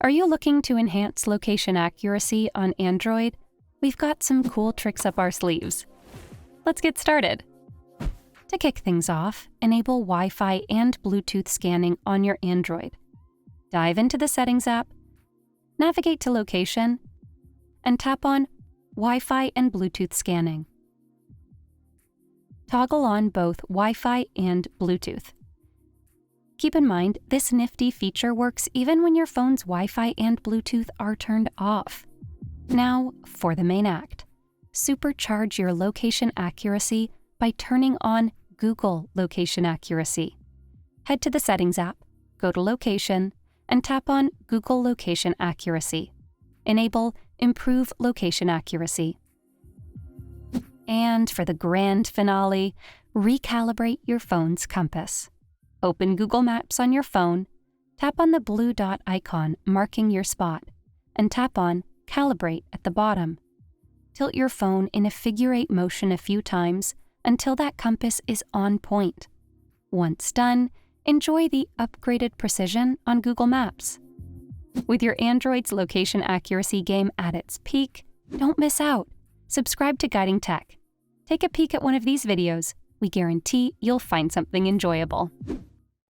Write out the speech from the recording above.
Are you looking to enhance location accuracy on Android? We've got some cool tricks up our sleeves. Let's get started. To kick things off, enable Wi-Fi and Bluetooth scanning on your Android. Dive into the Settings app, navigate to Location, and tap on Wi-Fi and Bluetooth scanning. Toggle on both Wi-Fi and Bluetooth. Keep in mind, this nifty feature works even when your phone's Wi-Fi and Bluetooth are turned off. Now, for the main act. Supercharge your location accuracy by turning on Google Location Accuracy. Head to the Settings app, go to Location, and tap on Google Location Accuracy. Enable Improve Location Accuracy. And for the grand finale, recalibrate your phone's compass. Open Google Maps on your phone, tap on the blue dot icon marking your spot, and tap on Calibrate at the bottom. Tilt your phone in a figure-8 motion a few times until that compass is on point. Once done, enjoy the upgraded precision on Google Maps. With your Android's location accuracy game at its peak, don't miss out. Subscribe to Guiding Tech. Take a peek at one of these videos. We guarantee you'll find something enjoyable.